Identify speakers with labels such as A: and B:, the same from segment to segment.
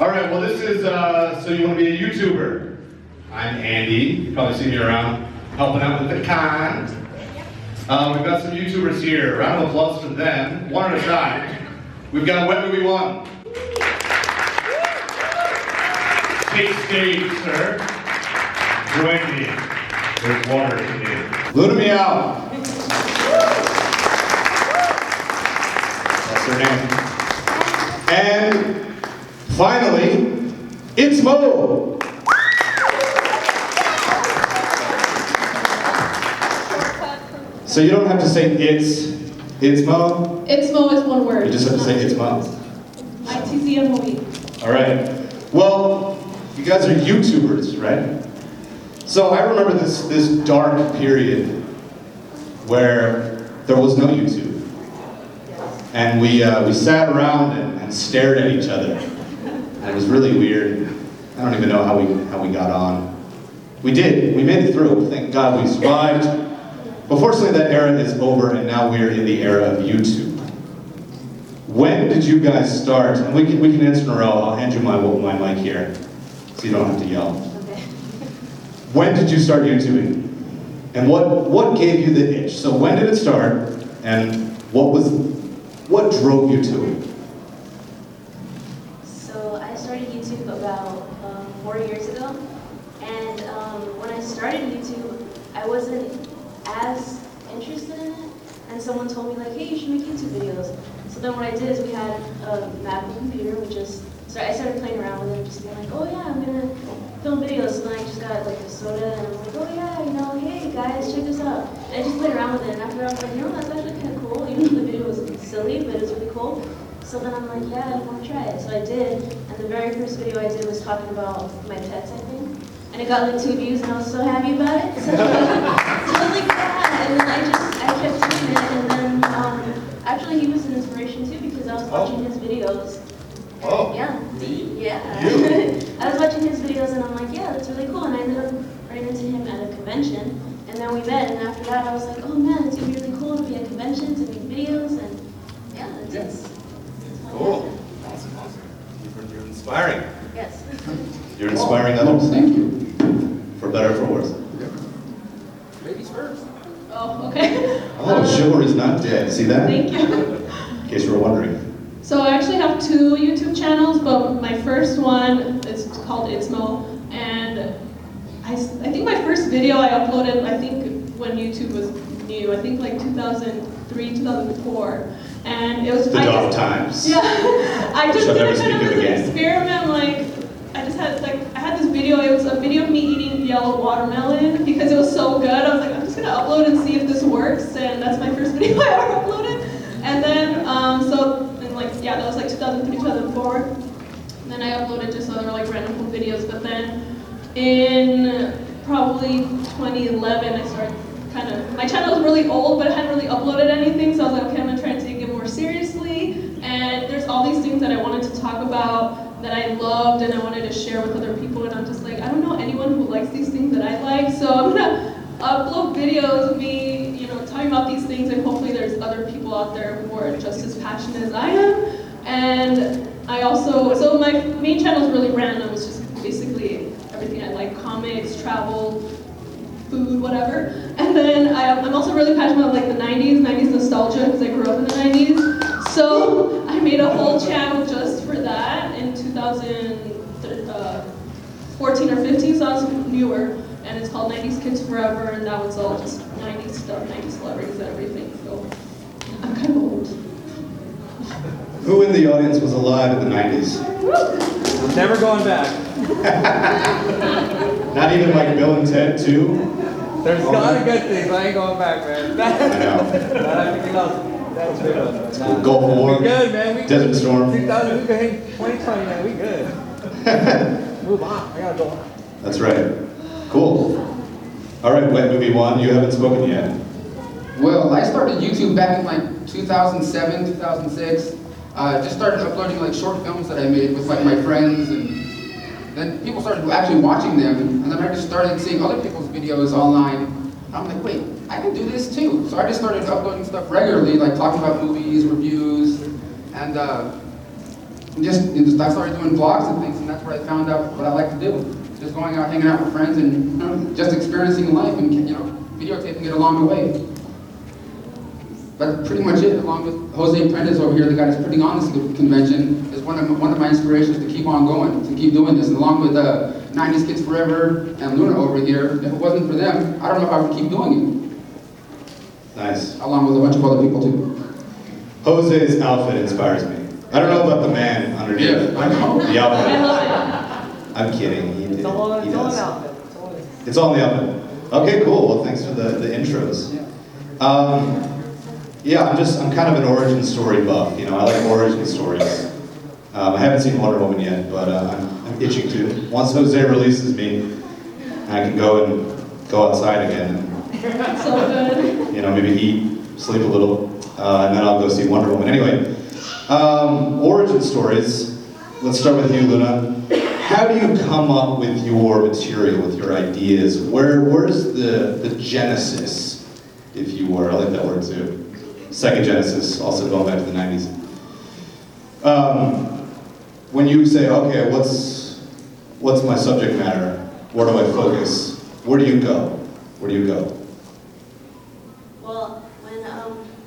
A: All right, well this is, so you want to be a YouTuber. I'm Andy, you've probably seen me around helping out with the con. We've got some YouTubers here, round of applause for them, one at a time. We've got What Movie 1. Take stage, sir. Join me. There's water in here. Luna me out. That's her name. And finally, Itzmoe. So you don't have to say Itzmoe?
B: Itzmoe is one word.
A: You just have to say Itzmoe.
B: Itzmoe.
A: All right. Well, you guys are YouTubers, right? So I remember this dark period where there was no YouTube. And we sat around and stared at each other. And it was really weird. I don't even know how we got on. We did. We made it through. Thank God we survived. But fortunately that era is over and now we're in the era of YouTube. When did you guys start? And we can answer in a row. I'll hand you my mic here so you don't have to yell.
C: Okay.
A: When did you start YouTubing? And what gave you the itch? So when did it start? And what drove you to it?
C: So I started YouTube about 4 years ago, and when I started YouTube, I wasn't as interested in it, and someone told me like, hey, you should make YouTube videos. So then what I did is we had a Mac computer, so I started playing around with it, just being like, oh yeah, I'm gonna film videos. So then I just got like a soda, and I'm like, oh yeah, you know, hey guys, check this out. And I just played around with it, and after I was like, you know, that's actually kind of cool, even though the video was silly, but it was really cool. So then I'm like, yeah, I want to try it. So I did, and the very first video I did was talking about my pets, I think. And it got like 2 views, and I was so happy about it. So, so I was like, yeah, and then I kept doing it, and then actually he was an inspiration too, because I was watching his videos.
A: Oh,
C: yeah.
A: me?
C: Yeah.
A: You?
C: I was watching his videos, and I'm like, yeah, that's really cool. And I ended up running into him at a convention, and then we met, and after that I was like, oh man, it's gonna be really cool to be at a convention, to make videos, and yeah, it's
A: Cool. Awesome. You're inspiring.
C: Yes.
A: You're inspiring others.
D: Thank you.
A: For better or for worse.
D: Ladies first.
B: Oh, okay.
A: Oh, chivalry's not dead. See that?
B: Thank you.
A: In case you were wondering.
B: So I actually have 2 YouTube channels, but my first one is called Itzmoe, and I think my first video I uploaded, I think when YouTube was new, I think like 2003, 2004, and it was
A: The dog times.
B: Yeah, I just
A: Shall
B: did
A: never
B: it
A: speak
B: kind
A: of
B: of as an
A: again.
B: experiment. Like I had this video. It was a video of me eating yellow watermelon because it was so good. I was like, I'm just gonna upload and see if this works, and that's my first video I ever uploaded. And then that was like 2003, 2004. And then I uploaded just other like random cool videos. But then in probably 2011, I started my channel was really old, but I hadn't really uploaded anything. So I was like, okay, I'm gonna try to take it more seriously. And there's all these things that I wanted to talk about that I loved and I wanted to share with other people. And I'm just like, I don't know anyone who likes these things that I like. So I'm gonna upload videos of me, talking about these things, and hopefully there's other people out there who are just as passionate as I am. And I also, so my main channel is really random. It's just basically everything I like: comics, travel, food, whatever. And then I'm also really passionate about like the 90s nostalgia, because I grew up in the 90s. So I made a whole channel just for that in 2014 or 15, so I was newer. And it's called 90s Kids Forever, and that was all just 90s stuff, 90s celebrities and everything. So I'm kind of old.
A: Who in the audience was alive in the 90s?
E: Never going back.
A: Not even like Bill and Ted too?
E: There's a lot of good things. I ain't going back, man.
A: I know.
E: Not everything else. That's good.
A: Cool. Gulf War.
E: We good, man. We
A: Desert
E: good.
A: Storm.
E: 2000. We can hang 2020, man. We good. Move on. I gotta go.
A: That's right. Cool. All right, Wet Movie 1, you haven't spoken yet.
D: Well, I started YouTube back in like 2007, 2006. Just started uploading like short films that I made with like my friends, and then people started actually watching them, and then I just started seeing other people's videos online. And I'm like, wait, I can do this too. So I just started uploading stuff regularly, like talking about movies, reviews, and just I started doing vlogs and things, and that's where I found out what I like to do. Just going out, hanging out with friends, and just experiencing life and videotaping it along the way. That's pretty much it. Along with Jose Prentice over here, the guy that's putting on this convention, is one of my inspirations to keep on going, to keep doing this. And along with 90s Kids Forever and Luna over here, if it wasn't for them, I don't know if I would keep doing it.
A: Nice.
D: Along with a bunch of other people too.
A: Jose's outfit inspires me. I don't know about the man underneath.
D: Yeah, I know.
A: The outfit.
B: I love
A: I'm kidding. He
E: It's all
A: he
E: an
A: does.
E: outfit.
A: It's all in the outfit. Okay, cool. Well, thanks for the intros. Yeah, I'm kind of an origin story buff. I like origin stories. I haven't seen Wonder Woman yet, but I'm itching to. Once Jose releases me, I can go outside again.
B: it. So good.
A: Maybe eat, sleep a little, and then I'll go see Wonder Woman. Anyway, origin stories. Let's start with you, Luna. How do you come up with your material, with your ideas? Where's the genesis, if you were? I like that word too. Second genesis, also going back to the 90s. When you say, okay, what's my subject matter? Where do I focus? Where do you go? Where do you go?
C: Well, when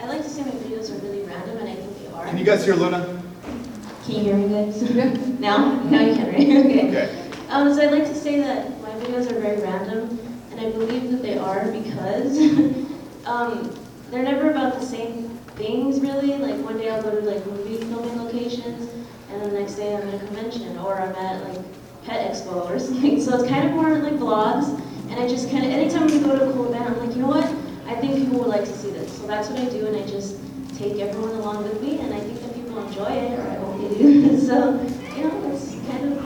C: I like to say my videos are really random, and I think they are.
A: Can you guys hear Luna?
C: Can you hear me, guys? Now? Now you can, right? Okay.
A: Okay.
C: So I'd like to say that my videos are very random, and I believe that they are because they're never about the same things, really. Like one day I'll go to like movie filming locations, and the next day I'm at a convention, or I'm at like Pet Expo or something. So it's kind of more like vlogs, and I just kind of, anytime we go to a cool event, I'm like, you know what? I think people would like to see this. So that's what I do, and I just take everyone along with me, and I think that people enjoy it, or I hope they do. So, it's kind of,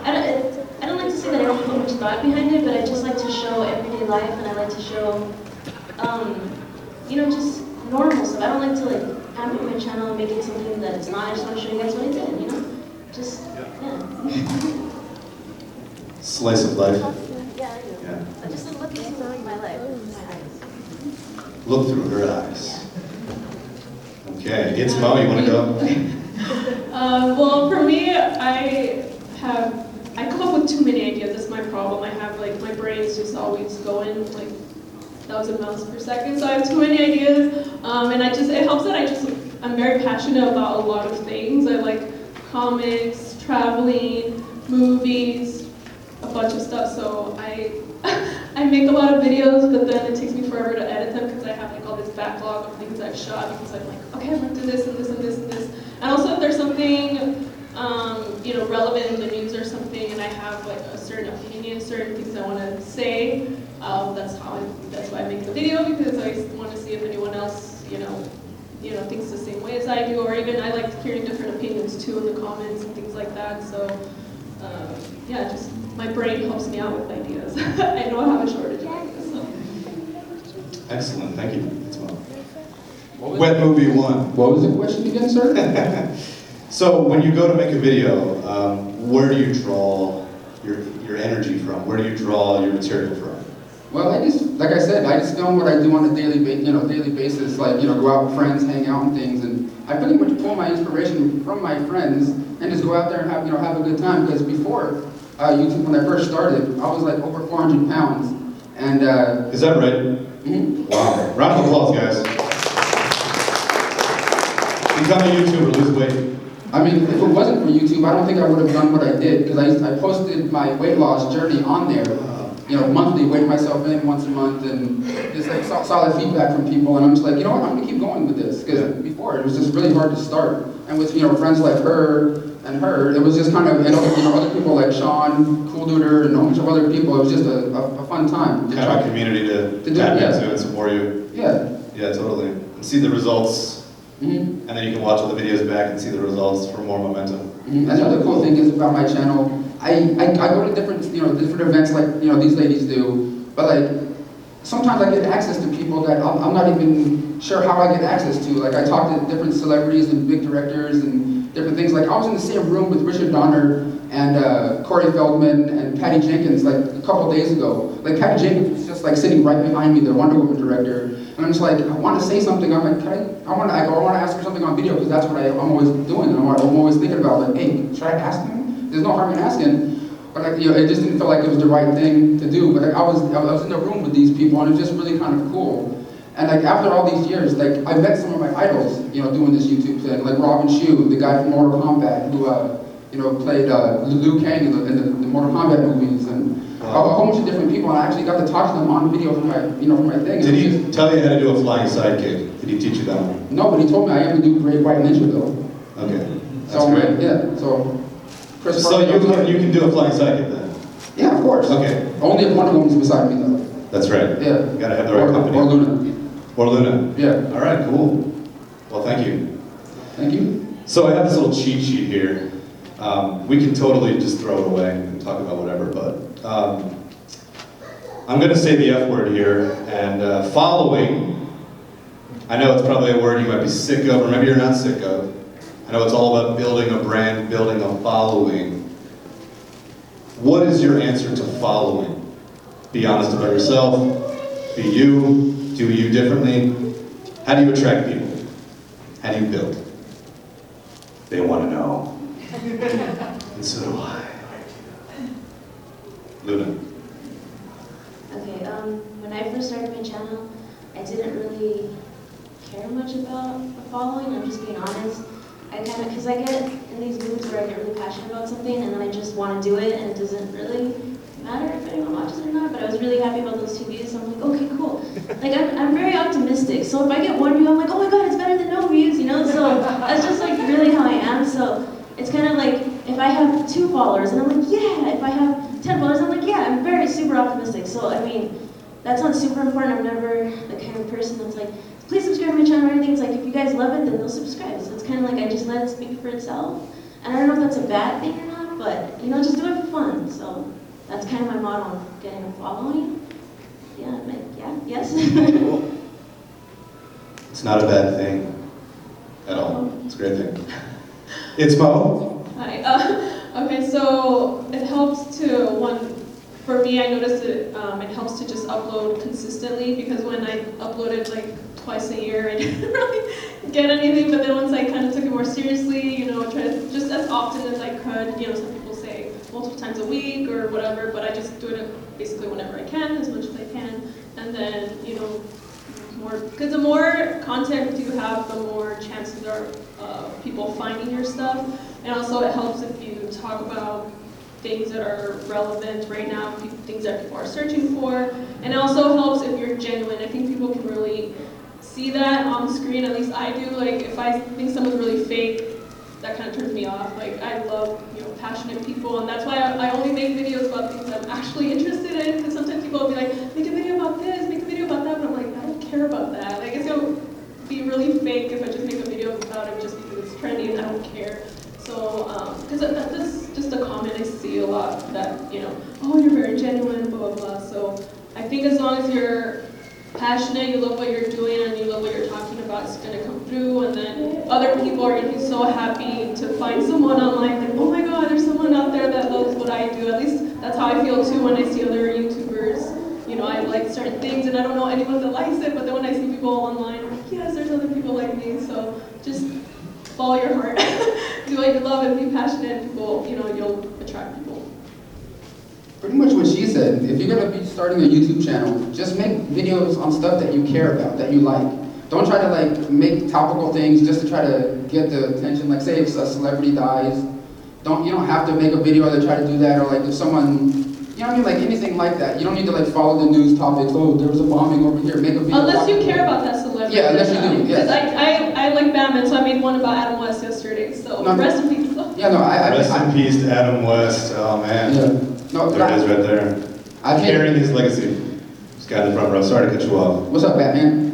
C: I don't like to say that I don't put much thought behind it, but I just like to show everyday life, and I like to show, just normal stuff. I don't like to like amp up my channel and make it something that it's not. I just want to show you guys what I did, Just, yeah.
A: Slice of life.
C: Yeah, I do.
A: Yeah.
C: I just look into my life with my eyes.
A: Look through her eyes. Okay, Itzmoe, you want to go?
B: Well, for me, I come up with too many ideas. That's my problem. I have my brain's just always going 1,000 miles per second, so I have too many ideas. And it helps that I'm very passionate about a lot of things. I like comics, traveling, movies, a bunch of stuff. So I make a lot of videos, but then it takes me forever to edit them because I have all this backlog of things I've shot because I'm like, okay, I'm gonna do this and this and this and this. And also if there's something relevant in the news or something, and I have a certain opinion, certain things I want to say, that's why I make the video, because I want to see if anyone else thinks the same way as I do, or even I like hearing different opinions too in the comments and things like that. So just my brain helps me out with ideas. I know I have a shortage of ideas. So.
A: Excellent, thank you. Wet movie one.
D: What was the question again, sir?
A: So when you go to make a video, where do you draw your energy from? Where do you draw your material from?
D: Well, like I said, I just film what I do on a daily basis. Go out with friends, hang out and things, and I pretty much pull my inspiration from my friends and just go out there and have a good time. Because before YouTube, when I first started, I was over 400 pounds, and
A: is that right?
D: Mm-hmm.
A: Wow! Round of applause, guys. Become a YouTuber, lose weight.
D: I mean, if it wasn't for YouTube, I don't think I would have done what I did, because I posted my weight loss journey on there. Monthly, weigh myself in once a month, and just solid feedback from people, and I'm just like, you know what, I'm gonna keep going with this, because before it was just really hard to start, and with friends like her, it was just kind of, other people like Sean, Cool Duder, and a bunch of other people. It was just a fun time.
A: Kind of a community to tap into and support you.
D: Yeah.
A: Yeah, totally. And see the results, and then you can watch all the videos back and see the results for more momentum.
D: And the other cool thing is about my channel, I go to different events like these ladies do, but sometimes I get access to people that I'm not even sure how I get access to. I talk to different celebrities and big directors and different things. I was in the same room with Richard Donner and Corey Feldman and Patty Jenkins a couple days ago. Patty Jenkins was just sitting right behind me, the Wonder Woman director, And I'm just like, I want to say something. I'm like, I want to ask her something on video because that's what I'm always doing. And I'm always thinking about, like, hey, should I ask him? There's no harm in asking. But like, it just didn't feel like it was the right thing to do. But I was in the room with these people, and it was just really kind of cool. And like after all these years, like I met some of my idols, doing this YouTube thing, like Robin Shue, the guy from Mortal Kombat, who played Liu Kang in the Mortal Kombat movies, and a whole bunch of different people. And I actually got to talk to them on video for my thing.
A: Did he tell you how to do a flying sidekick? Did he teach you that one?
D: No, but he told me I am to do Great White Ninja though.
A: Okay, that's
D: So
A: great.
D: yeah, so. Chris
A: So you can do a flying sidekick then?
D: Yeah, of course.
A: Okay.
D: Only if Wonder Woman's beside me though.
A: That's right.
D: Yeah.
A: You gotta have the right company.
D: Or Luna.
A: Or Luna.
D: Yeah.
A: All right, cool. Well, thank you.
D: Thank you.
A: So I have this little cheat sheet here. We can totally just throw it away and talk about whatever, but I'm gonna say the F word here, and following, I know it's probably a word you might be sick of, or maybe you're not sick of. I know it's all about building a brand, building a following. What is your answer to following? Be honest about yourself, be you, do you differently. How do you attract people? How do you build? They want to know. And so do I. Luna.
C: Okay, when I first started my channel, I didn't really care much about a following, I'm just being honest. Because I get in these moods where I get really passionate about something and then I just want to do it and it doesn't really matter if anyone watches it or not, but I was really happy about those 2 views, so I'm like, okay, cool. Like, I'm very optimistic, so if I get 1 view, I'm like, oh my god, it's better than no views, So that's just like really how I am, so it's kind of like, if I have 2 followers and I'm like, yeah, if I have 10 followers, I'm like, yeah, I'm very super optimistic, so I mean, that's not super important. I'm never the kind of person that's like, please subscribe to my channel or anything. It's like, if you guys love it, then they'll subscribe. So it's kind of like I just let it speak for itself. And I don't know if that's a bad thing or not, but just do it for fun. So that's kind of my motto on getting a following. Yeah, yes.
A: It's not a bad thing at all. It's a great thing. Itzmoe.
B: Hi. Okay, so it helps to, for me, I noticed it helps to just upload consistently, because when I uploaded like twice a year, I didn't really get anything, but then once I kind of took it more seriously, try to just as often as I could, some people say multiple times a week or whatever, but I just do it basically whenever I can, as much as I can, and then, because the more content you have, the more chances are of people finding your stuff, and also it helps if you talk about things that are relevant right now, things that people are searching for, and it also helps if you're genuine. I think people can really see that on the screen, at least I do. Like, if I think someone's really fake, that kind of turns me off. Like, I love, passionate people, and that's why I only make videos about things I'm actually interested in, because sometimes people will be like, make a video about this, make a video about that, but I'm like, I don't care about that. Like, it's gonna be really fake if I just make a video about it just because it's trendy and I don't care. So, because that's just a comment I see a lot, that, oh, you're very genuine, blah, blah, blah. So I think as long as you're passionate, you love what you're doing, and you love what you're talking about, it's going to come through, and then other people are going to be so happy to find someone online, like, oh my god, there's someone out there that loves what I do. At least that's how I feel too when I see other YouTubers. I like certain things, and I don't know anyone that likes it, but then when I see people online, I'm like, yes, there's other people like me, so just follow your heart. Do what you love and be passionate, people, you'll attract people.
D: Pretty much what she said. If you're going to be starting a YouTube channel, just make videos on stuff that you care about, that you like. Don't try to make topical things just to try to get the attention. Like, say if a celebrity dies, you don't have to make a video to try to do that, or like if someone, like anything like that. You don't need to follow the news topics. Oh, there was a bombing over here. Make a video.
B: Unless you care about that celebrity.
D: Yeah, unless you do. Yes.
B: Because I like Batman, so I made one about Adam West yesterday. So rest in peace.
D: Yeah, no,
A: Rest in peace to Adam West. Oh man.
D: Yeah. No,
A: there it is right there. Carrying his legacy. This guy in the front row. Sorry to cut you off.
D: What's up, Batman?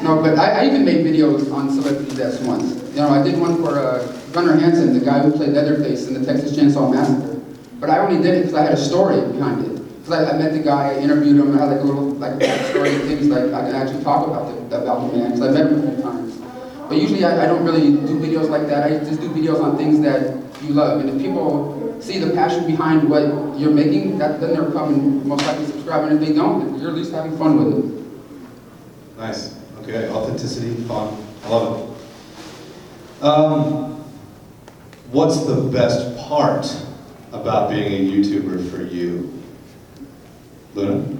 D: No, but I even made videos on celebrity deaths once. I did one for Gunnar Hansen, the guy who played Leatherface in the Texas Chainsaw Massacre. But I only did it because I had a story behind it. Because I met the guy, I interviewed him, I had a little backstory and things I can actually talk about the man, because I met him a few times. But usually I don't really do videos like that. I just do videos on things that you love. And if people see the passion behind what you're making, then they'll come and most likely subscribe. And if they don't, then you're at least having fun with it.
A: Nice. Okay, authenticity, fun. I love it. What's the best part about being a YouTuber for you? Luna?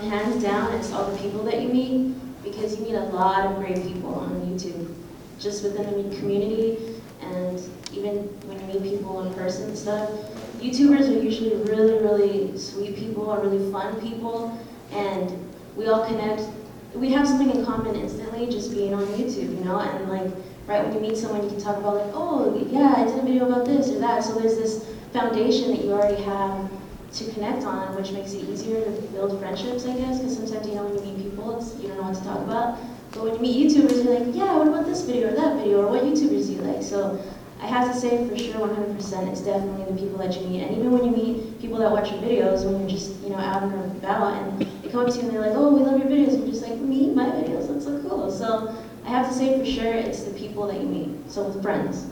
C: Hands down, it's all the people that you meet, because you meet a lot of great people on YouTube, just within the community, and even when you meet people in person and stuff. YouTubers are usually really, really sweet people, are really fun people, and we all connect. We have something in common instantly just being on YouTube, you know, and like, right when you meet someone, you can talk about like, oh, yeah, I did a video about this or that, so there's this foundation that you already have to connect on, which makes it easier to build friendships, I guess, because sometimes, you know, when you meet people, you don't know what to talk about. But when you meet YouTubers, you're like, yeah, what about this video or that video, or what YouTubers do you like? So I have to say for sure 100% it's definitely the people that you meet. And even when you meet people that watch your videos, when you're just, you know, out and about, and they come up to you and they're like, oh, we love your videos, and you're just like, me? My videos? That's so cool. So I have to say for sure it's the people that you meet, so with friends.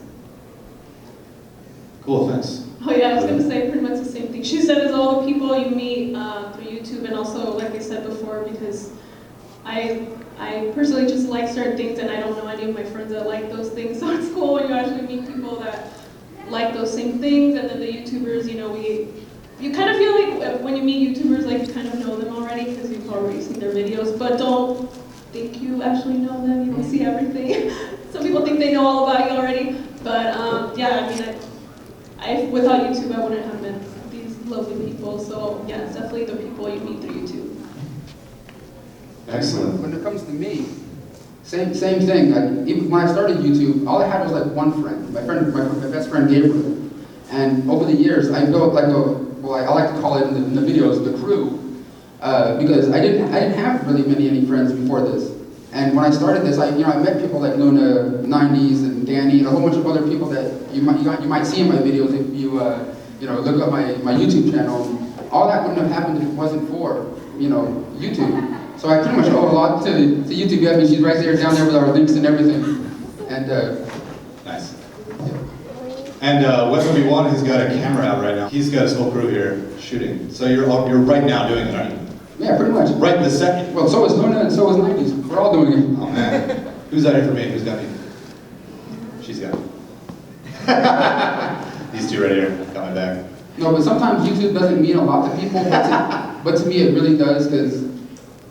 A: Cool, thanks.
B: Oh yeah, I was gonna say pretty much the same thing. She said it's all the people you meet through YouTube, and also, like I said before, because I personally just like certain things, and I don't know any of my friends that like those things. So it's cool when you actually meet people that like those same things, and then the YouTubers, you know, you kind of feel like when you meet YouTubers, like you kind of know them already because you've already seen their videos, but don't think you actually know them. You don't see everything. Some people think they know all about you already, but yeah, I mean. Without YouTube, I wouldn't have met these lovely people. So yeah, it's definitely the people you meet through YouTube.
A: Excellent.
D: When it comes to me, same thing. Like, even when I started YouTube, all I had was like one friend, my best friend Gabriel. And over the years, I built like I like to call it in the videos, the crew, because I didn't have really any friends before this. And when I started this, I met people like Luna, 90s, and Danny, and a whole bunch of other people that you might see in my videos if you look up my YouTube channel. All that wouldn't have happened if it wasn't for YouTube. So I pretty much owe a lot to YouTube. Yeah, I mean, she's right there, down there with our links and everything. And
A: nice. Yeah. And Wesley One has got a camera out right now. He's got his whole crew here shooting. So you're right now doing it, aren't you?
D: Yeah, pretty much.
A: Right this second.
D: Well, so is Luna and so is 90s. We're all doing it.
A: Oh man. Who's out here for me? Who's got me? She's got me. These two right here got my back.
D: No, but sometimes YouTube doesn't mean a lot to people, but to me it really does, because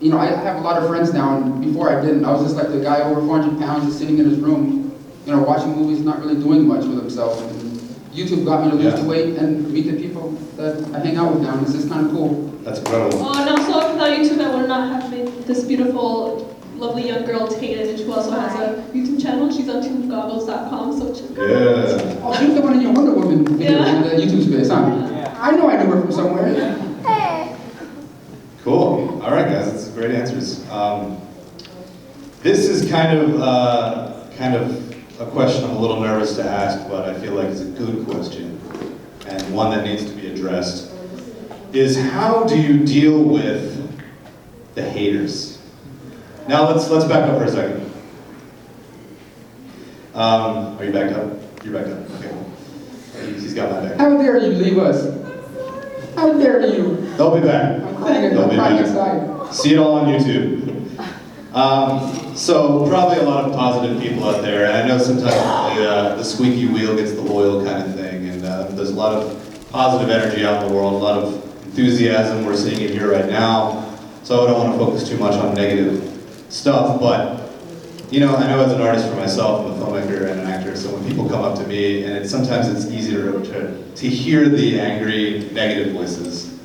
D: I have a lot of friends now, and before I didn't. I was just like the guy over 400 pounds just sitting in his room, watching movies, not really doing much with himself. And YouTube got me to lose the weight and meet the people that I hang out with now, and it's just kind of cool.
A: That's incredible.
B: Oh, and also without YouTube, I would not have made this beautiful, lovely young girl, Tatum, and she also has a YouTube channel. She's on tubegoggles.com, so check her out.
A: Yeah.
D: Oh, she was the one in your Wonder Woman video in the YouTube space, huh?
E: Yeah.
D: I know I knew her from somewhere.
A: Cool. All right, guys, that's great answers. This is kind of a question I'm a little nervous to ask, but I feel like it's a good question and one that needs to be addressed. Is how do you deal with the haters? Now let's back up for a second. Are you backed up? You're backed up. Okay. He's got my back.
D: How dare you leave us? How dare you?
A: They'll be back.
D: I'm crying
A: They'll be back.
D: inside.
A: See it all on YouTube. So probably a lot of positive people out there, and I know sometimes the squeaky wheel gets the oil kind of thing, and there's a lot of positive energy out in the world, a lot of enthusiasm. We're seeing it here right now. So I don't want to focus too much on negative stuff, but I know as an artist for myself, I'm a filmmaker and an actor, so when people come up to me, and sometimes it's easier to hear the angry, negative voices.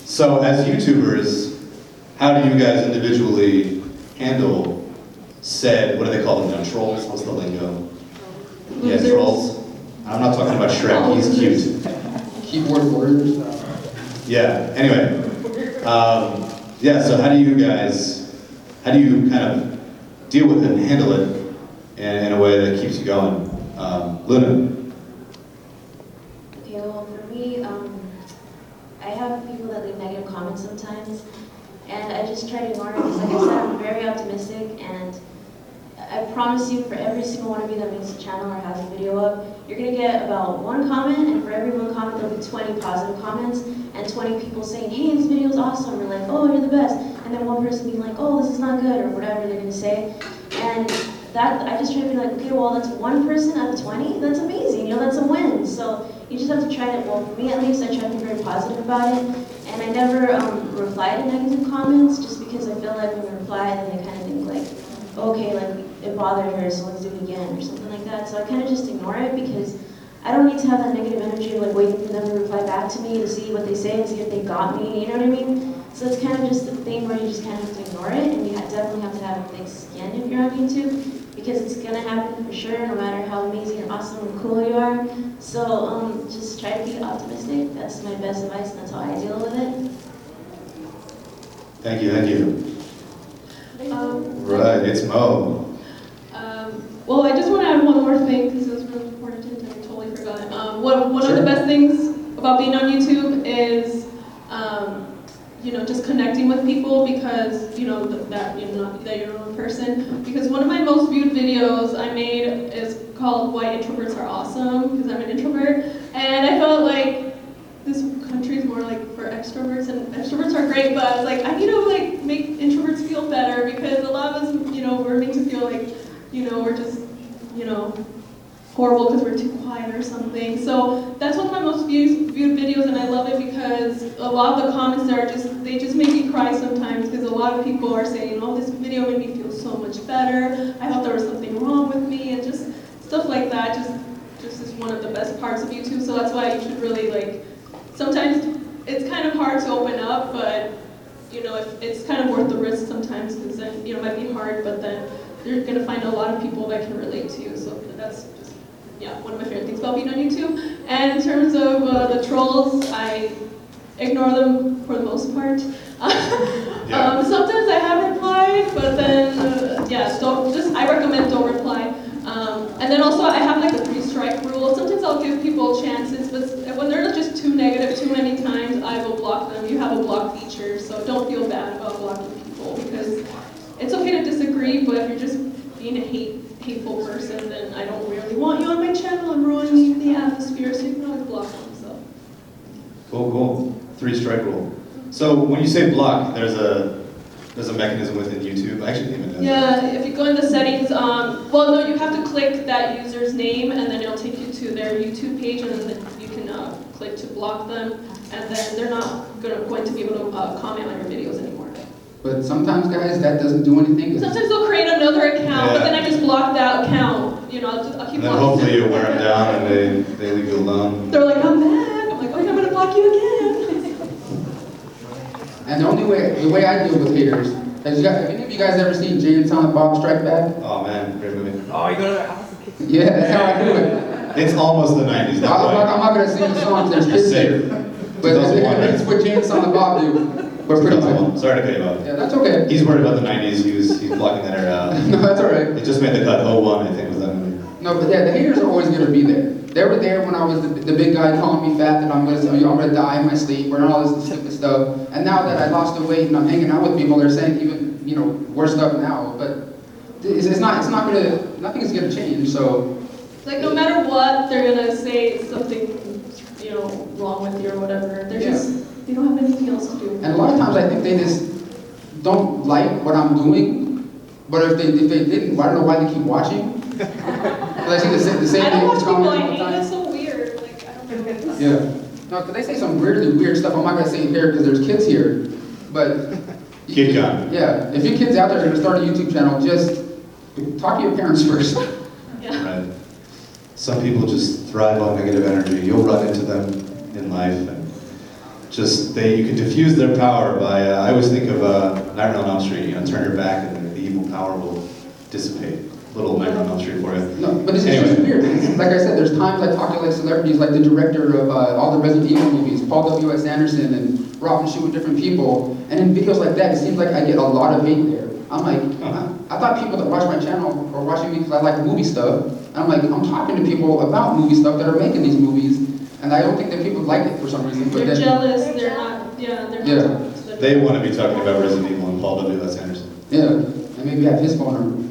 A: So as YouTubers, how do you guys individually handle said, what do they call them now, trolls? What's the lingo? Yeah, trolls. I'm not talking about Shrek, he's cute.
D: Keyboard warriors.
A: Yeah, anyway. So how do you kind of deal with it and handle it in a way that keeps you going? Luna?
C: Okay, well for me, I have people that leave negative comments sometimes, and I just try to ignore it because, like I said, I'm very optimistic, and I promise you, for every single one of you that makes a channel or has a video up, you're going to get about one comment, and for every one comment, there'll be 20 positive comments, and 20 people saying, hey, this video is awesome, or like, oh, you're the best. and then one person being like, oh, this is not good, or whatever they're gonna say. And that, I just try to be like, okay, well, that's one person out of 20, that's amazing, you know, that's a win. So you just have to try to, well, for me at least, I try to be very positive about it. And I never reply to negative comments, just because I feel like when I reply, then they kind of think like, okay, like, it bothered her, so let's do it again, or something like that. So I kind of just ignore it, because I don't need to have that negative energy of like waiting for them to reply back to me to see what they say and see if they got me, you know what I mean? So it's kind of just a thing where you just kind of have to ignore it, and you definitely have to have thick skin if you're on YouTube, because it's gonna happen for sure, no matter how amazing and awesome and cool you are. So just try to be optimistic. That's my best advice, and that's how I deal with it.
A: Thank you, thank you. Right, it's Mo.
B: Well, I just want to add one more thing, because it was really important and I totally forgot it. One of the best things about being on YouTube is, you know, just connecting with people, because you know that you're a person. Because one of my most viewed videos I made is called "Why Introverts Are Awesome," because I'm an introvert, and I felt like this country is more like for extroverts, and extroverts are great, but I was like, I need to like make introverts feel better, because a lot of us, you know, we're made to feel like, you know, we're just, you know, horrible because we're too quiet or something. So that's one of my most viewed videos, and I love it because a lot of the comments there are they just make me cry sometimes, because a lot of people are saying, oh, this video made me feel so much better, I thought there was something wrong with me, and just stuff like that. Just is one of the best parts of YouTube. So that's why you should really like, sometimes it's kind of hard to open up, but you know, it's kind of worth the risk sometimes, because then, you know, it might be hard, but then you're going to find a lot of people that can relate to you. So that's just, yeah, one of my favorite things about being on YouTube. And in terms of the trolls, I ignore them for the most part. Sometimes I have replied, but then, yeah, I recommend don't reply. And then also I have like a 3-strike rule. Sometimes I'll give people chances, but when they're just too negative too many times, I will block them. You have a block feature, so don't feel bad about blocking people, because it's okay to disagree, but if you're just being a hateful person, then I don't really want you on my channel and ruining the atmosphere, so you can always block them. So.
A: Cool. 3-strike rule. So when you say block, there's a mechanism within YouTube. I actually didn't even know.
B: Yeah, if you go in the settings, well, no, you have to click that user's name, and then it'll take you to their YouTube page, and then you can click to block them, and then they're not going to be able to comment on your videos anymore.
D: But sometimes, guys, that doesn't do anything.
B: Sometimes they'll create another account, but then I just block that account. You know, I'll keep blocking.
A: And then hopefully you wear them down and they leave you alone.
B: They're like, I'm back. I'm like, okay, I'm gonna block you again.
D: And the way I deal with haters, have any of you guys ever seen Jay and Silent Bob Strike Back?
A: Oh man, great movie.
E: Oh, you go to their house and kick them?
D: Yeah, that's how I do it.
A: It's almost the 90s.
D: I'm not gonna sing the songs. There's kids
A: Safe.
D: there. But that's what Jay and Silent Bob do. But pretty much.
A: Sorry to cut you off.
D: Yeah, that's okay.
A: He's worried about the 90s. He's blocking that area out.
D: No, that's all right.
A: It just made the cut 01, I think, was that movie.
D: No, but yeah, the haters are always gonna be there. They were there when I was the big guy calling me fat, that I'm gonna die in my sleep, or all this stupid stuff. And now that I lost the weight and I'm hanging out with people, they're saying even, you know, worse stuff now. But nothing is gonna change. So.
B: Like no matter what, they're gonna say something, you know, wrong with you or whatever. They don't have anything else to do.
D: And a lot of times I think they just don't like what I'm doing, but if they didn't, I don't know why they keep watching. I see the same
B: I don't watch
D: thing
B: people
D: all
B: I
D: the
B: hate,
D: time.
B: that's so weird. Like, I don't know.
D: Yeah. No, because they say some weirdly weird stuff. I'm not going to say it here because there's kids here, but...
A: Kid gun.
D: Yeah, if your kids out there are going to start a YouTube channel, just talk to your parents first.
B: Yeah.
A: Right. Some people just thrive on negative energy. You'll run into them in life, and you can diffuse their power by, I always think of Nightmare on Elm Street, you know, turn your back and the evil power will dissipate. Little Nightmare on Elm Street for you.
D: No, but it's just weird. Like I said, there's times I talk to like celebrities, like the director of all the Resident Evil movies, Paul W.S. Anderson, and we're often shoot with different people, and in videos like that, it seems like I get a lot of hate there. I'm like, I thought people that watch my channel are watching me because I like movie stuff, and I'm like, I'm talking to people about movie stuff that are making these movies, and I don't think that people like it for some reason. But
B: They're jealous, they're not, they're not.
A: They want to be talking about Resident Evil and Paul W.S. Anderson.
D: Yeah, and maybe have his phone number.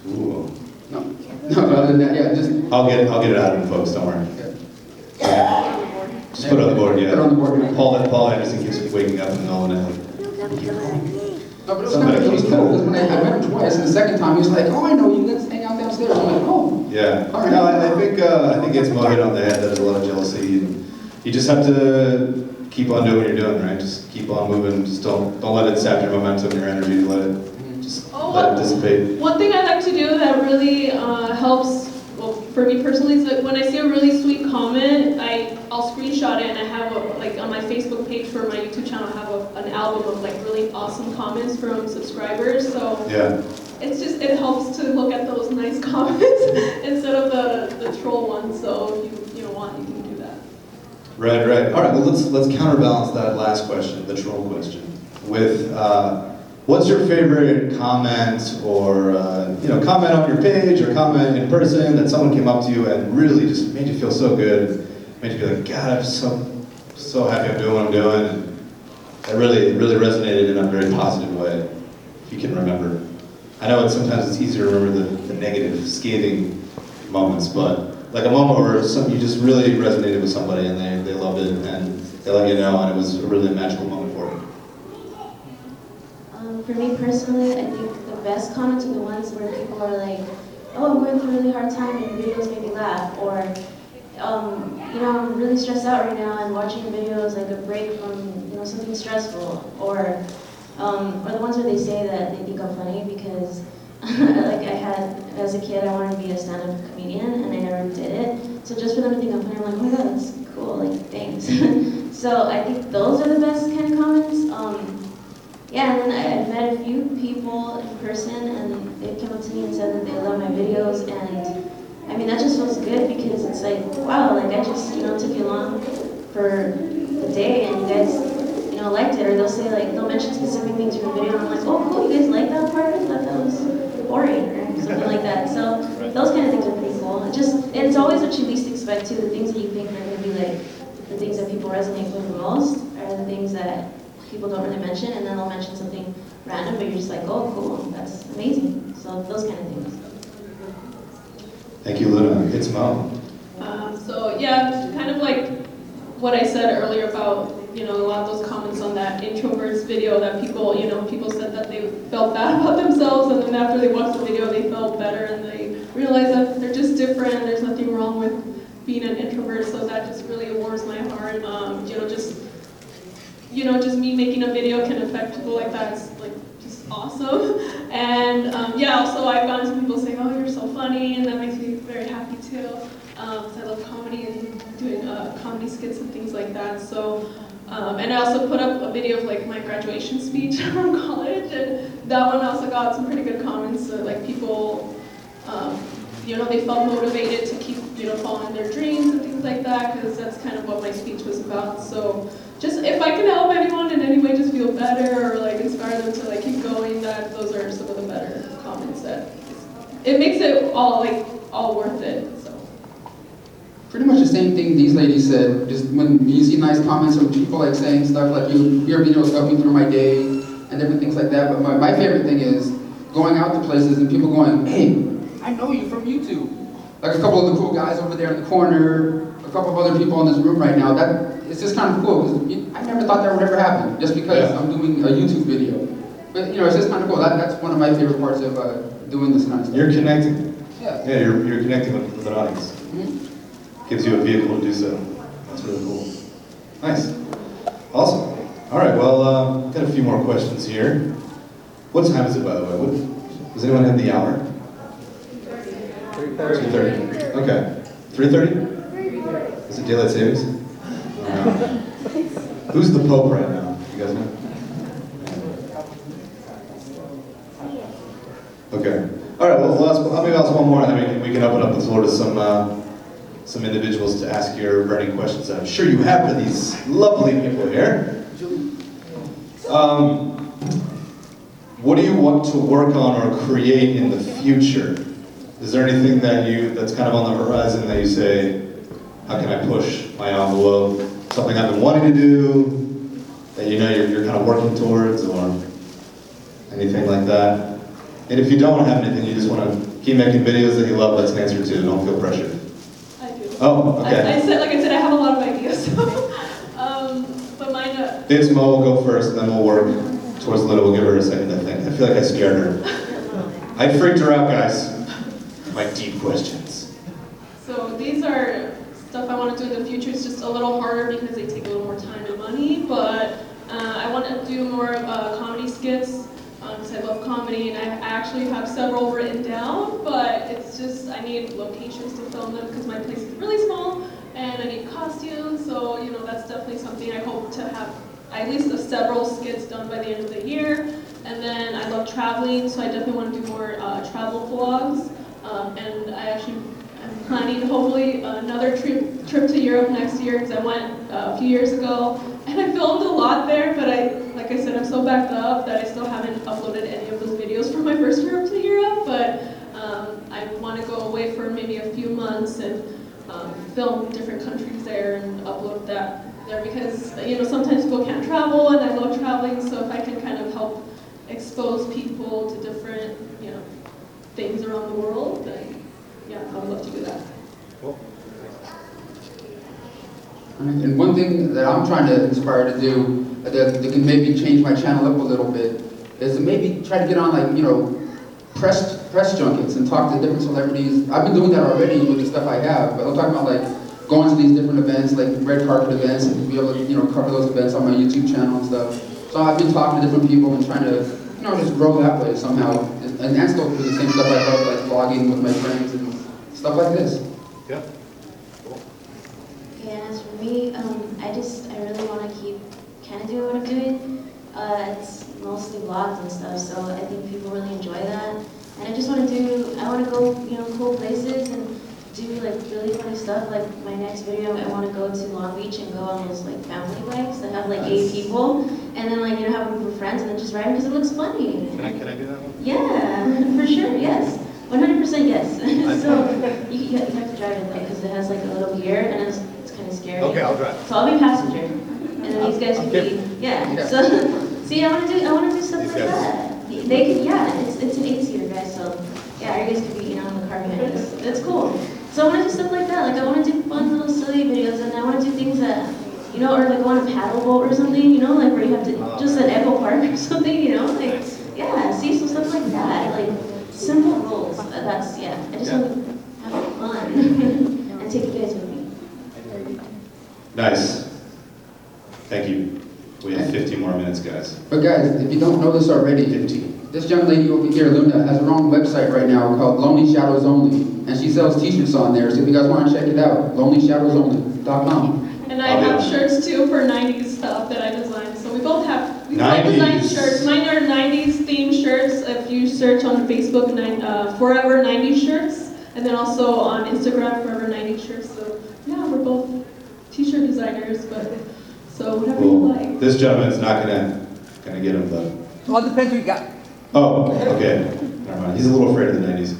A: Ooh.
D: No, other than that, yeah, just...
A: I'll get it out of the folks, don't worry.
D: Okay.
A: Yeah. Just put it on the board, yeah.
D: Put it on the board.
A: Paul Anderson keeps waking up in the middle of the night.
D: No, but it was kind of, it was cool, because when I met him twice, and the second time he was like, oh, I know you, let's hang out downstairs. I'm like, oh.
A: Yeah.
D: All right.
A: No, I think Itzmoe hit on the head. There's a lot of jealousy, and you just have to keep on doing what you're doing, right? Just keep on moving. Just don't let it sap your momentum, your energy. Let it dissipate.
B: One thing I like to do that really helps, well, for me personally, is that when I see a really sweet comment, I'll screenshot it, and I have like on my Facebook page for my YouTube channel, I have an album of like really awesome comments from subscribers. So
A: Yeah.
B: it helps to look at those nice comments instead of the troll ones. So if you want, you can do that.
A: Right. All right. Well, let's counterbalance that last question, the troll question, with what's your favorite comment or comment on your page or comment in person that someone came up to you and really just made you feel so good, made you feel like, God, I'm so happy I'm doing what I'm doing, and that really resonated in a very positive way. If you can remember. I know sometimes it's easier to remember the negative, scathing moments, but like a moment where you just really resonated with somebody and they loved it and they let you know, and it was really a magical moment for you.
C: For me personally, I think the best comments are the ones where people are like, oh, I'm going through a really hard time and your videos make me laugh, or I'm really stressed out right now and watching your videos like a break from something stressful, or the ones where they say that they think I'm funny because like as a kid I wanted to be a stand-up comedian and I never did it, so just for them to think I'm funny, I'm like, oh my god, that's cool, like thanks. So I think those are the best kind of comments. Yeah, and then I've met a few people in person and they came up to me and said that they love my videos, and I mean that just feels good because it's like, wow, like I just took you along for the day and you guys liked it, or they'll mention specific things from the video and I'm like, oh cool, you guys like that part? I thought that was boring or something like that. So those kind of things are pretty cool. It's always what you least expect too. The things that you think are going to be like the things that people resonate with the most are the things that people don't really mention, and then they'll mention something random, but you're just like, oh, cool, that's amazing. So those kind of things.
A: Thank you, Luna. Itzmoe.
B: So yeah, kind of like what I said earlier about a lot of those comments on that introverts video that people said that they felt bad about themselves, and then after they watched the video they felt better and they realized that they're just different. There's nothing wrong with being an introvert, so that just really warms my heart. Just me making a video can affect people like that. It's like just awesome. And also I've gotten some people saying, oh, you're so funny, and that makes me very happy too. Because I love comedy and doing comedy skits and things like that. So, and I also put up a video of like my graduation speech from college, and that one also got some pretty good comments. Like people, they felt motivated to keep, following their dreams and things like that, because that's kind of what my speech was about. So, just if I can help anyone in any way just feel better or like inspire them to like keep going, those are some of the better comments that it makes it all worth it. So.
D: Pretty much the same thing these ladies said. Just when you see nice comments from people like saying stuff like your videos help me through my day and different things like that. But my favorite thing is going out to places and people going, hey, I know you from YouTube. Like a couple of the cool guys over there in the corner, a couple of other people in this room right now. It's just kind of cool because I never thought that would ever happen just because I'm doing a YouTube video. But it's just kind of cool. That's one of my favorite parts of doing this kind of stuff.
A: You're connecting.
D: Yeah.
A: Yeah, you're connecting with an audience.
D: Mm-hmm.
A: Gives you a vehicle to do so. That's really cool. Nice. Awesome. All right, well, got a few more questions here. What time is it, by the way? Does anyone have the hour? 3:30. Okay. 3:30? Is it daylight savings? Who's the Pope right now? You guys know? Okay. All right, well, let me ask one more, and then we can open up the floor to some individuals to ask your burning questions that I'm sure you have for these lovely people here. What do you want to work on or create in the future? Is there anything that's kind of on the horizon that you say, how can I push my envelope? Something I've been wanting to do that you're kind of working towards, or anything like that? And if you don't have anything, you just want to keep making videos that you love, that's an answer to. Don't feel pressured.
B: I do.
A: Oh, okay.
B: I said, I have a lot of ideas. But mine.
A: Itzmoe will go first, and then we'll work. towards Linda. We'll give her a second to think. I feel like I scared her. I freaked her out, guys. My deep questions.
B: So these are stuff I want to do in the future. It's just a little harder because they take a little more time and money, but I want to do more comedy skits because I love comedy, and I actually have several written down, but it's just I need locations to film them because my place is really small, and I need costumes, so you know that's definitely something I hope to have at least several skits done by the end of the year. And then I love traveling, so I definitely want to do more travel vlogs, and I'm planning hopefully another trip to Europe next year because I went a few years ago and I filmed a lot there, but like I said, I'm so backed up that I still haven't uploaded any of those videos from my first trip to Europe, but I want to go away for maybe a few months and film different countries there and upload that there because, you know, sometimes people can't travel and I love traveling, so if I can kind of help expose people to different, you know, things around the world, then yeah, I would love to do that.
E: Cool.
D: And one thing that I'm trying to inspire to do that can maybe change my channel up a little bit is to maybe try to get on, like, you know, press junkets and talk to different celebrities. I've been doing that already with the stuff I have, but I'm talking about like going to these different events, like red carpet events, and be able to, you know, cover those events on my YouTube channel and stuff. So I've been talking to different people and trying to, you know, just grow that way somehow, and still do the same stuff I love, like vlogging with my friends and stuff like this.
A: Yeah.
C: Okay, and as for me, I really want to keep kind of doing what I'm doing. It's mostly vlogs and stuff, so I think people really enjoy that. And I just want to go, you know, cool places and do like really funny stuff. Like my next video, I want to go to Long Beach and go on those like family bikes that have like 8 people, and then like, you know, have a group of friends and then just ride them because it looks funny.
A: Can I do that one?
C: Yeah, for sure, yes. 100% yes. So you have to drive it though, because it has like a little gear and it's kind of scary.
A: Okay, I'll drive.
C: So I'll be passenger, and then these guys can be, yeah. So see, I want to do stuff
A: These
C: like
A: guys.
C: that. They can, yeah. It's an 8-seater, guys. So yeah, you guys could be, you know, in the car behind us. It's cool. So I want to do stuff like that. Like I want to do fun little silly videos, and I want to do things that, you know, or like go on a paddle boat or something, you know, like where you have to just an echo park or something, you know, like yeah. See, so stuff like that, like simple rules. That's yeah. I just want to have fun and take you guys with me.
A: Nice. Thank you. We have 15 more minutes, guys.
D: But guys, if you don't know this already,
A: 15.
D: this young lady over here, Luna, has her own website right now called Lonely Shadows Only, and she sells t-shirts on there, so if you guys want to check it out, lonelyshadowsonly.com.
B: And I have shirts too for 90s stuff that I designed. So we both designed shirts. Mine are 90s themed shirts. If you search on Facebook, Forever 90s shirts, and then also on Instagram, Forever 90s shirts. So yeah, we're both t-shirt designers, but so whatever you like.
A: This gentleman's not gonna get him though.
E: All depends what you got.
A: Oh, okay. Never mind. He's a little afraid of the 90s.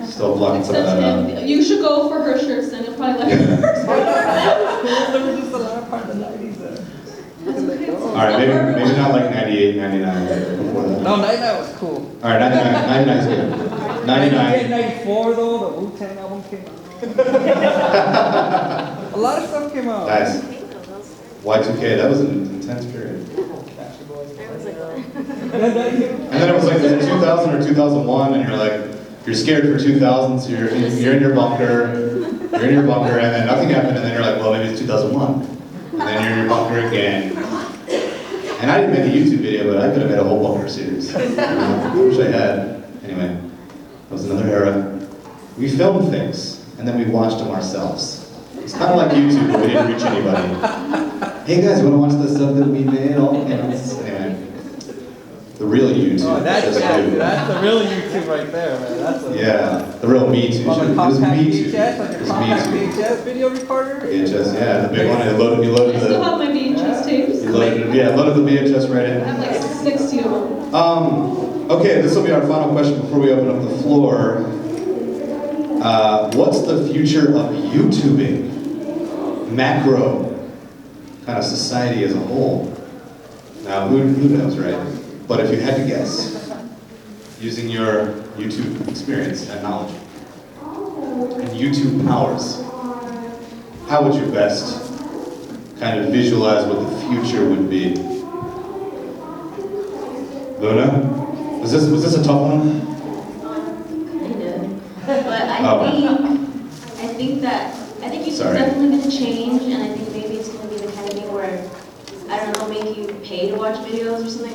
A: Still blocking some of that out.
B: You should go for her shirts, then you'll probably like her.
E: There was just a lot of part of the 90s there.
A: All right, maybe not like 98, 99, but before that.
E: No, 99 was cool.
A: All right, 99 is good. 99.
E: 94 though, the Wu-Tang album came out. A lot of stuff came out.
A: Nice. Y2K, that was an intense period. And then it was like 2000 or 2001, and you're scared for 2000, so you're in your bunker, and then nothing happened, and then you're like, well, maybe it's 2001. And then you're in your bunker again. And I didn't make a YouTube video, but I could have made a whole bunker series. I wish I had. Anyway, that was another era. We filmed things, and then we watched them ourselves. It's kind of like YouTube, but we didn't reach anybody. Hey guys, you want to watch the stuff that we made? Anyway, the real YouTube.
E: Oh, that's the real YouTube right there, man. That's
A: the real Me Too.
E: on the
A: It was
E: compact
A: Me Too.
E: VHS, on
A: It
E: your
A: was
E: compact
A: Me Too.
E: VHS video recorder.
A: VHS, yeah, the big one. You loaded
B: I still have my VHS tapes.
A: loaded the VHS right in.
B: I have like 60 of them.
A: Okay, this will be our final question before we open up the floor. What's the future of YouTubing? Macro, kind of society as a whole. Now, who knows, right? But if you had to guess, using your YouTube experience and knowledge, and YouTube powers, how would you best kind of visualize what the future would be? Luna? Was this a tough one?
C: Kind of. But
A: Oh.
C: I think YouTube's
A: Sorry.
C: definitely going to change, and I think maybe it's going to be the kind of thing where, I don't know, make you pay to watch videos or something.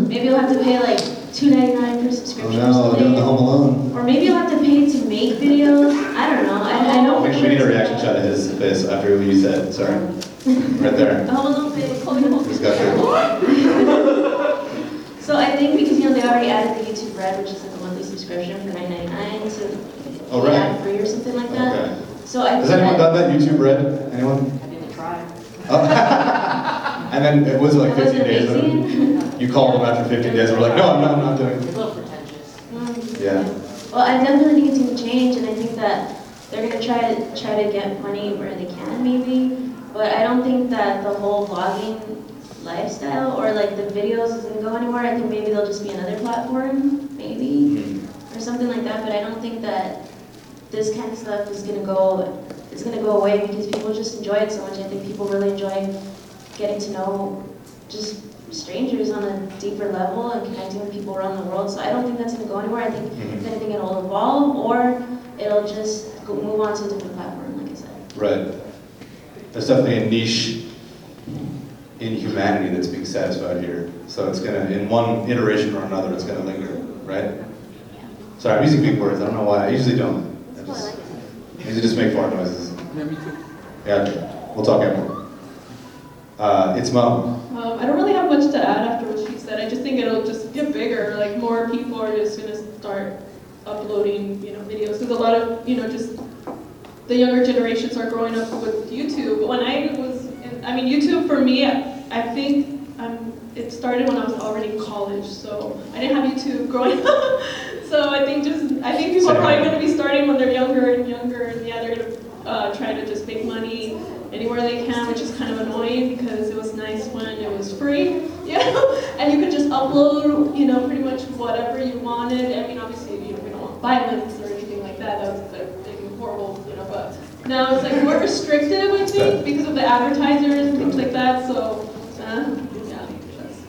C: Maybe you'll have to pay like $2.99 per subscription or
A: Oh no,
C: something.
A: doing the Home Alone.
C: Or maybe you'll have to pay to make videos. I don't know. I know for
A: We
C: sure.
A: need a reaction shot of his face after what you said. Sorry. Right there.
C: The Home Alone face.
A: He's got your...
C: So I think because they already added the YouTube Red, which is like a monthly subscription for $9.99 to
A: Oh, right.
C: ad free or something like that.
A: Okay.
C: So I
A: Has
C: think
A: anyone done that? YouTube Red? Anyone?
E: I didn't try.
A: Oh. And then it was like 15 days.
C: amazing.
A: You called them after 15 days and were like, no, I'm not doing
E: It's
A: it.
E: a little pretentious.
A: Yeah.
C: Well, I definitely think it's going to change, and I think that they're going to try to get money where they can, maybe. But I don't think that the whole vlogging lifestyle or like the videos is going to go anywhere. I think maybe they'll just be another platform, maybe, or something like that. But I don't think that this kind of stuff is going to go. It's going to go away because people just enjoy it so much. I think people really enjoy getting to know just strangers on a deeper level and connecting with people around the world. So I don't think that's going to go anywhere. I think if anything, it'll evolve or it'll just move on to a different platform, like I said.
A: Right. There's definitely a niche in humanity that's being satisfied here. So it's gonna, in one iteration or another, it's gonna linger, right? Sorry, I'm using big words. I don't know why. I usually don't. I usually just make fart noises.
D: Yeah, me too.
A: Yeah, we'll talk after. Itzmoe.
B: I don't really have much to add after what she said. I just think it'll just get bigger. Like more people are just gonna start uploading, videos. Because a lot of, just the younger generations are growing up with YouTube. When I was, YouTube for me, I think it started when I was already in college. So I didn't have YouTube growing up. So I think people are probably going to be starting when they're younger and younger, and yeah, they're going to try to just make money anywhere they can, which is kind of annoying because it was nice when it was free, and you could just upload, pretty much whatever you wanted. I mean, obviously, we don't want violence or anything like that. That was like making horrible, but now it's like more restrictive, I think, because of the advertisers and things like that. So, yeah.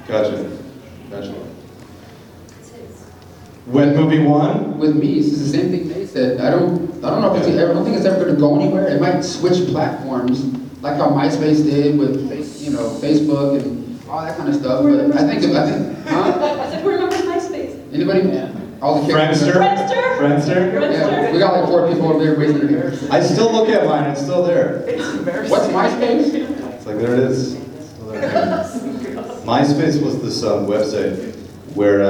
A: Gotcha. When movie one?
D: With me, it's the same thing they said. I don't know if I don't think it's ever going to go anywhere. It might switch platforms, like how MySpace did with Facebook and all that kind of stuff. But I think, huh?
B: I said, who remembers MySpace?
D: Anybody?
E: Yeah.
D: All the kids.
A: Friendster?
D: Yeah, we got like 4 people over there raising their hands.
A: I still look at mine, it's still there.
E: It's embarrassing.
D: What's MySpace?
A: It's like, there it is. Still there. MySpace was this website where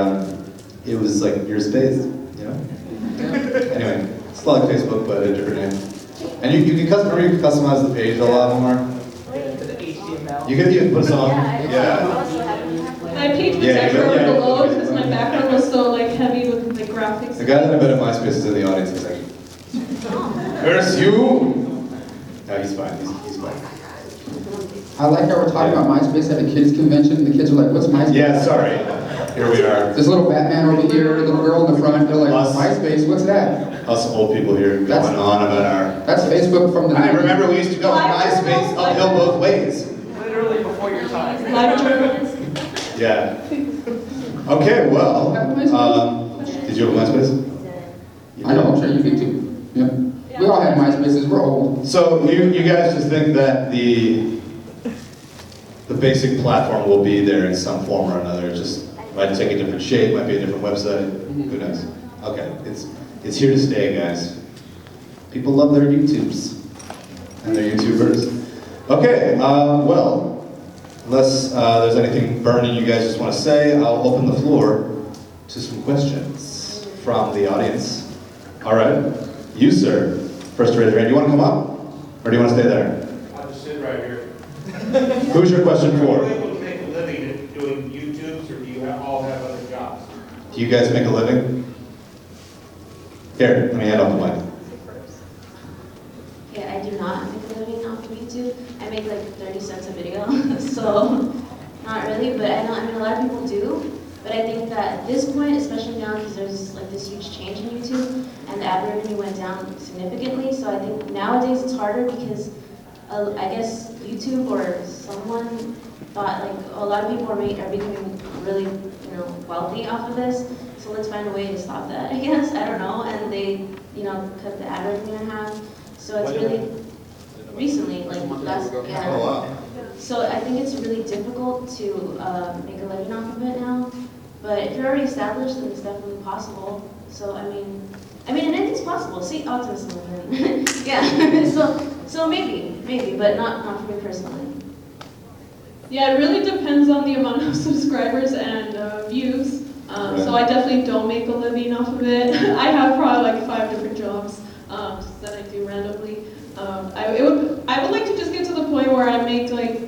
A: it was like your space, Anyway, it's not like Facebook, but a different name. And you can customize the page a lot more.
E: The HTML.
A: You can put a song.
B: My page was actually below because my background was so heavy with the graphics.
A: The guy that invented MySpace is in the audience. He's like, "Where's you?" No, he's fine. He's fine.
D: I like how we're talking about MySpace at a kids convention. The kids are like, "What's MySpace?"
A: Yeah, sorry. Here we are.
D: This little Batman over here, little girl in the front. They're like,
A: Us.
D: "MySpace, what's that?"
A: Us old people here going on about our.
D: That's Facebook from the.
A: I remember we used to go on MySpace uphill both ways.
E: Literally before your time.
B: Live journals.
A: Yeah. Okay, well, did you have MySpace?
D: I know, I'm sure you did too. Yeah. We all had MySpaces. We're old.
A: So you guys just think that the basic platform will be there in some form or another. It just might take a different shape, might be a different website. Who knows? Okay, it's here to stay, guys. People love their YouTubes and their YouTubers. Okay, well, unless there's anything burning you guys just want to say, I'll open the floor to some questions from the audience. All right, you sir, first to raise your hand. Do you want to come up, or do you want to stay there?
F: I'll just sit right here.
A: Who's your question
F: Are
A: for?
F: you able to make a living at doing YouTubes, or do you all have other jobs?
A: Do you guys make a living? Here, let me hand off the mic.
C: Yeah, I do not make a living off of YouTube. I make like 30 cents a video, so not really, but I know, a lot of people do. But I think that at this point, especially now, because there's like this huge change in YouTube, and the ad revenue went down significantly, so I think nowadays it's harder because I guess YouTube or someone thought like a lot of people are becoming really, wealthy off of this. So let's find a way to stop that, I guess. I don't know. And they, cut the ad revenue in half. So it's really recently, like last, yeah.
A: Oh, wow.
C: So I think it's really difficult to make a living off of it now. But if you're already established, then it's definitely possible. So I mean, anything's possible. See, optimism. Yeah. So maybe, but not for me personally.
B: Yeah, it really depends on the amount of subscribers and views. So I definitely don't make a living off of it. I have probably like 5 different jobs that I do randomly. I would like to just get to the point where I make like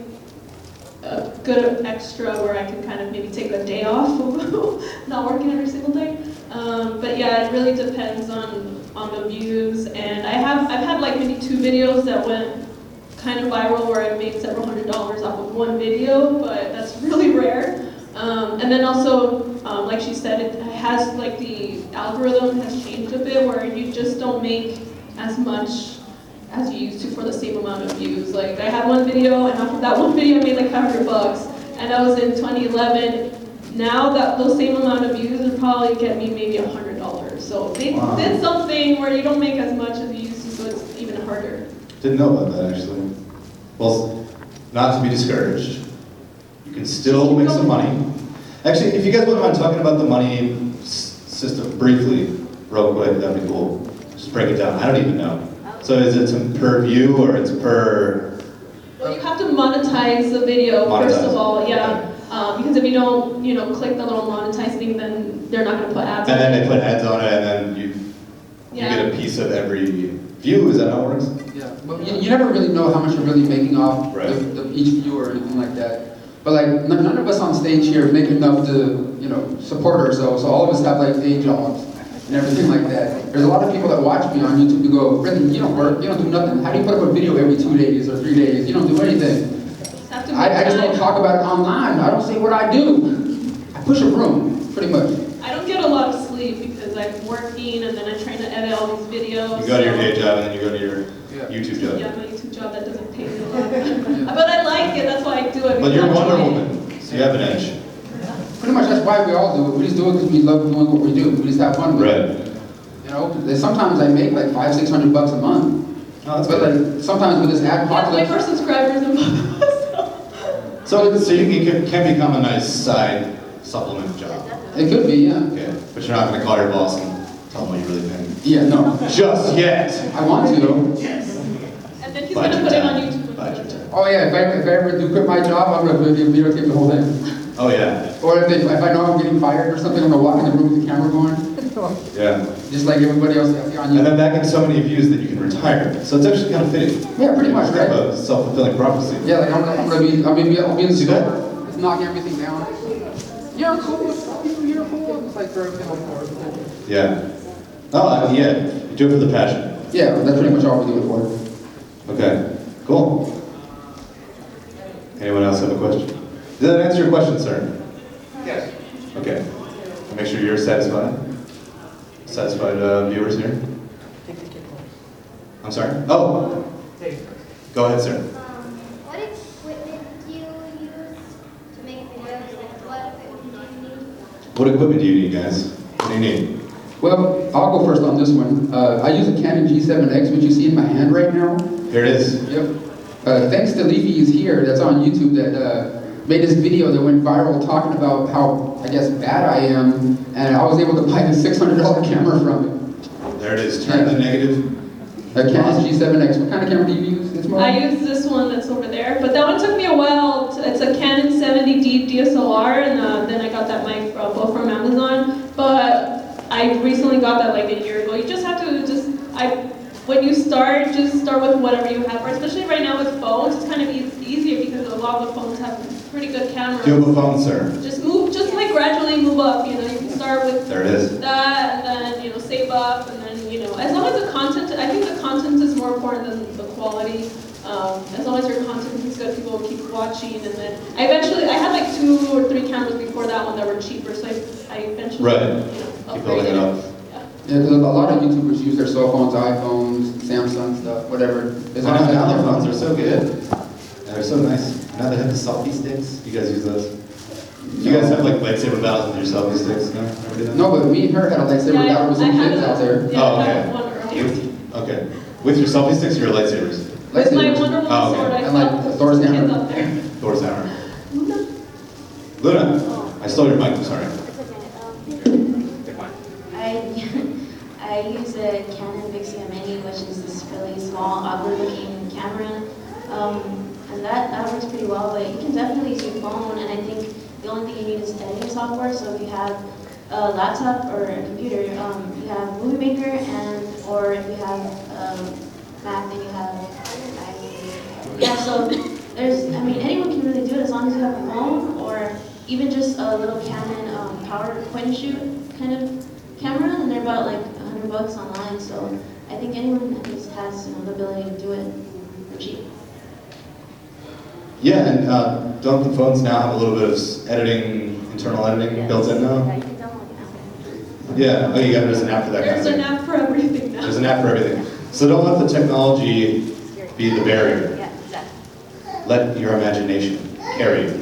B: a good extra where I can kind of maybe take a day off of not working every single day. But yeah, it really depends on the views. And I've had like maybe 2 videos that went kind of viral where I made several $100s off of one video, but that's really rare. And then also, like she said, it has like the algorithm has changed a bit where you just don't make as much as you used to for the same amount of views. Like I had one video, and off of that one video I made like $500, and that was in 2011. Now that those same amount of views would probably get me maybe $100. So they did something where you don't make as much as you used to, so it's even harder.
A: Didn't know about that actually. Well, not to be discouraged. You can still make some money. Actually, if you guys wouldn't mind talking about the money system briefly, real quick, that'd be cool. Just break it down. I don't even know. So is it per view or it's per?
B: Well, you have to monetize the video first of all, yeah. Because if you don't, click the little monetize thing, then they're not going to put ads on it.
A: And then they put ads on it, and then you get a piece of every view. Is that how it works?
D: Yeah, but you never really know how much you're really making off
A: Right.
D: each view or anything like that. But like none of us on stage here make enough to support ourselves. So all of us have like day jobs and everything like that. There's a lot of people that watch me on YouTube who go, really, you don't work, you don't do nothing. How do you put up a video every 2 days or 3 days? You don't do anything. I just don't talk about it online. I don't say what I do. I push a broom, pretty much.
B: I don't get a lot of sleep because I'm working and then I'm trying to edit all these videos.
A: You go to your day job and then you go to your YouTube job.
B: Yeah, my YouTube job that doesn't pay me a lot. But I like it, that's why I do it.
A: But you're Wonder Woman, so you have an edge.
D: Pretty much that's why we all do it. We just do it because we love doing what we do. We just have fun with it. Sometimes I make like $500-600 a month.
A: Oh, that's
D: but
A: good.
D: like sometimes with this
B: Yeah,
D: apocalypse.
B: way more subscribers than both of us.
A: So you can become a nice side supplement job.
D: It could be, yeah.
A: Okay, but you're not going to call your boss and tell him what you really pay.
D: Yeah, no.
A: Just yet.
D: I want to though.
B: And then he's going to put it on YouTube.
D: Oh yeah, if I ever do quit my job, I'm going to videotape the whole thing.
A: Oh yeah.
D: Or if I know I'm getting fired or something, I'm going to walk in the room with the camera going.
A: Yeah.
D: Just like everybody else on YouTube.
A: And then that gets so many views that you can retire. So it's actually kind of fitting.
D: Yeah, pretty much, right?
A: A self-fulfilling prophecy.
D: Yeah, like I'll be in the
A: See that?
D: store, just knocking everything down. You're cool, you're cool. It's like throwing everything overboard.
A: Yeah. Oh, yeah. You do it for the passion.
D: Yeah, that's pretty much all we do it for.
A: Okay. Cool. Anyone else have a question? Did that answer your question, sir?
F: Yes.
A: Okay. Make sure you're satisfied. Satisfied viewers here? I'm sorry? Oh! Go ahead, sir.
G: What equipment do you use to make videos? Like, what equipment do you need?
A: What equipment do you need, guys? What do you need?
D: Well, I'll go first on this one. I use a Canon G7X, which you see in my hand right now.
A: Here it is.
D: Yep. Thanks to Leafy is here, that's on YouTube, that made this video that went viral talking about how, I guess, bad I am, and I was able to buy this $600 camera from it.
A: There it is. Turn the negative.
D: A Canon G7X. What kind of camera do you use, Itzmoe?
B: I use this one that's over there, but that one took me a while. It's a Canon 70D DSLR, and then I got that mic both from Amazon. But I recently got that like a year ago. You just have to when you start, just start with whatever you have. Or especially right now with phones, it's kind of easier because a lot of the phones have pretty good cameras.
A: Do you have a phone, sir?
B: Just like gradually move up. You can start with
A: There it is.
B: that, and then save up, and then as long as the content, I think the content is more important than the quality. As long as your content is good, people will keep watching. And then I had like 2 or 3 cameras before that one that were cheaper, so I eventually
A: Right. Keep building it up.
B: Yeah.
D: Yeah, because a lot of YouTubers use their cell phones, iPhones, Samsung stuff, whatever. As long as
A: Now
D: they
A: the phones are so good. They're so nice. Now they have the selfie sticks. You guys use those? You guys have like lightsaber battles with your selfie sticks? No? Never do that?
D: No, but me and her had a lightsaber battle with some kids out there.
B: Yeah,
A: Oh,
B: I
A: okay.
B: had one earlier.
A: Okay. With your selfie sticks or your lightsabers?
B: With my
D: Lightsabers.
B: Wonder Woman
A: Oh, okay.
B: sword, I
D: And, like,
B: felt
D: Thor's
B: the kids
D: hammer.
B: up there.
A: Thor's hammer.
B: Luna?
A: Luna, I stole your mic, I'm sorry.
C: It's okay. I use a Canon Vixia Mini, which is this really small, ugly-looking camera, and that works pretty well. But you can definitely use your phone, and I think the only thing you need is editing software. So if you have a laptop or a computer, you have Movie Maker, or if you have Mac, then you have iMovie. Yeah, so anyone can really do it as long as you have a phone or even just a little Canon power point and shoot kind of camera, and they're about like $100 online. So I think anyone at least has the ability to do it for cheap.
A: Yeah, and don't the phones now have a little bit of editing, internal editing built in now?
C: Yeah, you can download it now.
A: Yeah, oh, there's an app for that kind of
B: There's
A: thing.
B: an app for everything now.
A: There's an app for everything. So don't let the technology be the barrier.
C: Yeah, exactly.
A: Let your imagination carry you.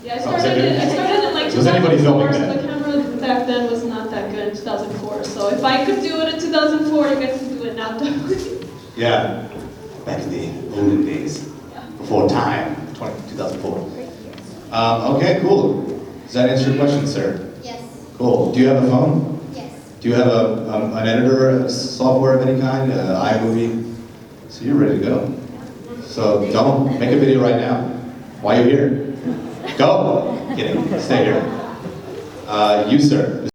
B: Yeah, I
A: Oh,
B: started in like
A: Was anybody
B: 2004,
A: filming
B: so
A: that?
B: the camera back then was not that good in 2004. So if I could do it in 2004, you guys can do it now definitely.
A: Yeah, back in the olden days,
B: Yeah.
A: before time, 2004. Okay, cool. Does that answer your question, sir?
G: Yes.
A: Cool. Do you have a phone?
G: Yes.
A: Do you have an editor, a software of any kind, iMovie? So you're ready to go. So don't make a video right now. While you're here, go. Kidding. Stay here. You, sir.